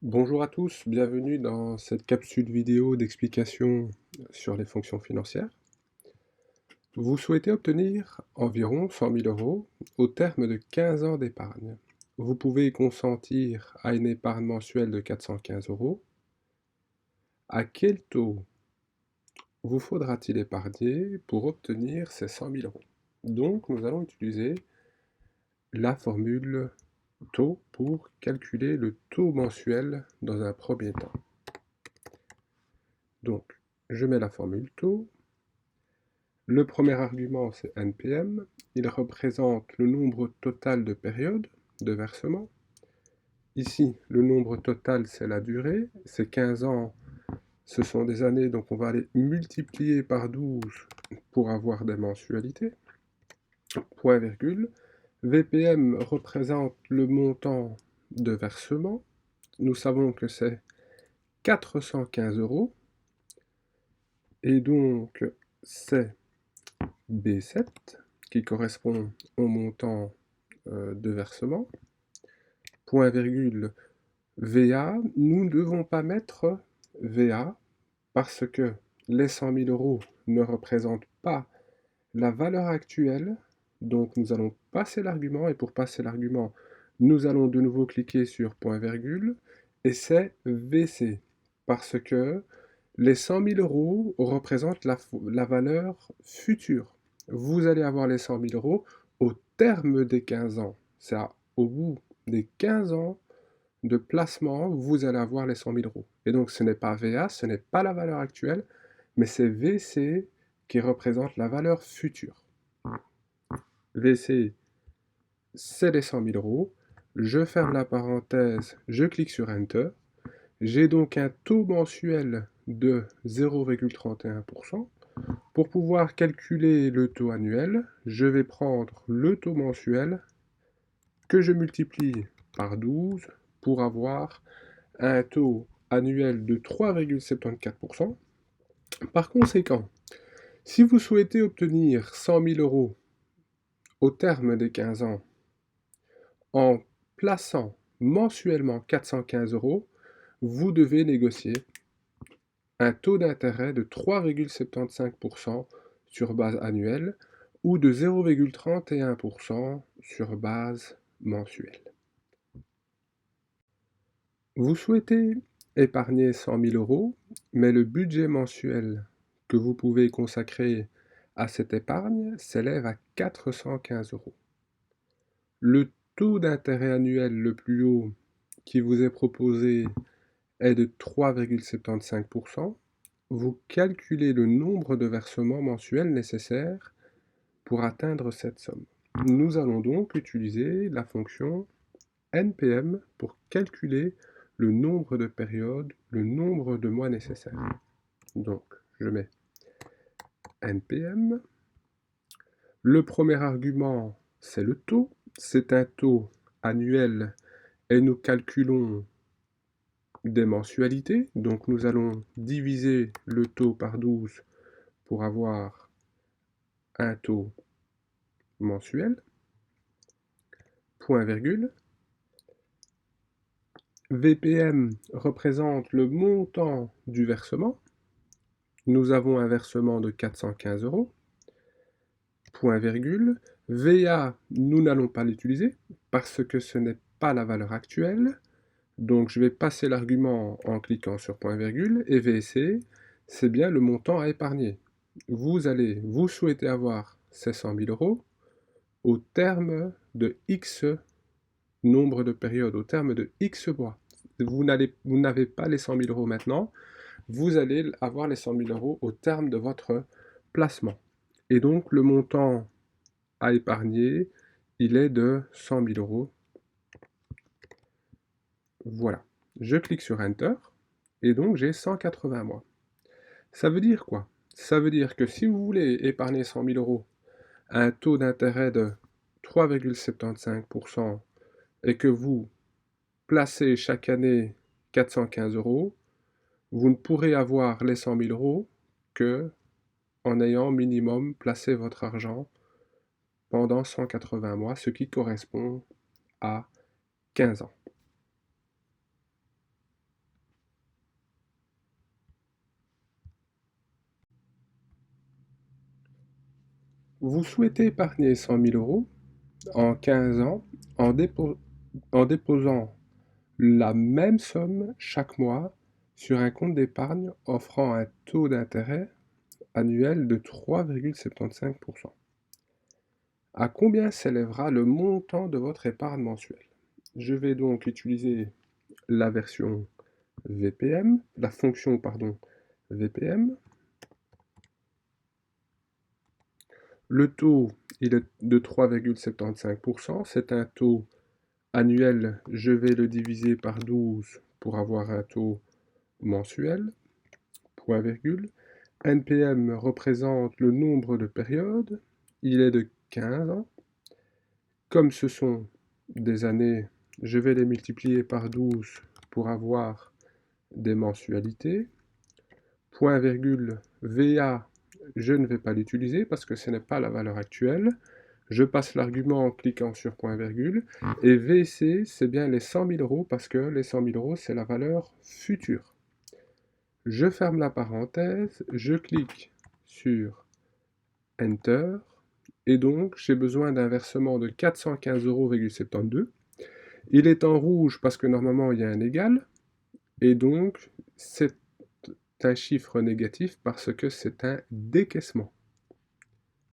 Bonjour à tous, bienvenue dans cette capsule vidéo d'explication sur les fonctions financières. Vous souhaitez obtenir environ 100 000 euros au terme de 15 ans d'épargne. Vous pouvez consentir à une épargne mensuelle de 415 euros. À quel taux vous faudra-t-il épargner pour obtenir ces 100 000 euros? Donc nous allons utiliser la formule taux pour calculer le taux mensuel dans un premier temps. Donc, je mets la formule taux. Le premier argument, c'est NPM. Il représente le nombre total de périodes de versement. Ici, le nombre total, c'est la durée. C'est 15 ans, ce sont des années, donc on va aller multiplier par 12 pour avoir des mensualités. Point virgule. VPM représente le montant de versement. Nous savons que c'est 415 euros. Et donc, c'est B7 qui correspond au montant de versement. Point virgule VA, nous ne devons pas mettre VA parce que les 100 000 euros ne représentent pas la valeur actuelle. Donc nous allons passer l'argument et pour passer l'argument, nous allons de nouveau cliquer sur point virgule et c'est VC parce que les 100 000 euros représentent la valeur future. Vous allez avoir les 100 000 euros au terme des 15 ans. C'est au bout des 15 ans de placement, vous allez avoir les 100 000 euros. Et donc ce n'est pas VA, ce n'est pas la valeur actuelle, mais c'est VC qui représente la valeur future. VC, c'est les 100 000 euros. Je ferme la parenthèse, je clique sur Enter. J'ai donc un taux mensuel de 0,31%. Pour pouvoir calculer le taux annuel, je vais prendre le taux mensuel que je multiplie par 12 pour avoir un taux annuel de 3,74%. Par conséquent, si vous souhaitez obtenir 100 000 euros au terme des 15 ans en plaçant mensuellement 415 euros, vous devez négocier un taux d'intérêt de 3,75% sur base annuelle ou de 0,31% sur base mensuelle. Vous souhaitez épargner 100 000 euros, mais le budget mensuel que vous pouvez consacrer à cette épargne s'élève à 415 euros. Le taux d'intérêt annuel le plus haut qui vous est proposé est de 3,75%. Vous calculez le nombre de versements mensuels nécessaires pour atteindre cette somme. Nous allons donc utiliser la fonction NPM pour calculer le nombre de périodes, le nombre de mois nécessaires. Donc, je mets NPM. Le premier argument, c'est le taux. C'est un taux annuel et nous calculons des mensualités. Donc, nous allons diviser le taux par 12 pour avoir un taux mensuel. Point virgule. VPM représente le montant du versement. Nous avons un versement de 415 euros. Point virgule. VA, nous n'allons pas l'utiliser parce que ce n'est pas la valeur actuelle. Donc je vais passer l'argument en cliquant sur point virgule. Et VC, c'est bien le montant à épargner. Vous souhaitez avoir ces 100 000 euros au terme de X nombre de périodes, au terme de X mois. Vous n'avez pas les 100 000 euros maintenant, vous allez avoir les 100 000 euros au terme de votre placement. Et donc le montant à épargner, il est de 100 000 euros. Voilà. Je clique sur Enter et donc j'ai 180 mois. Ça veut dire quoi? Ça veut dire que si vous voulez épargner 100 000 euros à un taux d'intérêt de 3,75% et que vous placez chaque année 415 euros, vous ne pourrez avoir les 100 000 euros que en ayant minimum placé votre argent pendant 180 mois, ce qui correspond à 15 ans. Vous souhaitez épargner 100 000 euros en 15 ans en, en déposant la même somme chaque mois sur un compte d'épargne offrant un taux d'intérêt annuel de 3,75%. À combien s'élèvera le montant de votre épargne mensuelle? Je vais donc utiliser la version VPM, la fonction pardon, VPM. Le taux, il est de 3,75%. C'est un taux annuel. Je vais le diviser par 12 pour avoir un taux mensuel. Point virgule. NPM représente le nombre de périodes. Il est de 15 ans. Comme ce sont des années, je vais les multiplier par 12 pour avoir des mensualités. Point virgule VA, je ne vais pas l'utiliser parce que ce n'est pas la valeur actuelle. Je passe l'argument en cliquant sur point virgule. Et VC, c'est bien les 100 000 euros parce que les 100 000 euros, c'est la valeur future. Je ferme la parenthèse, je clique sur Enter. Et donc, j'ai besoin d'un versement de 415,72 €. Il est en rouge parce que normalement, il y a un égal. Et donc, c'est un chiffre négatif parce que c'est un décaissement.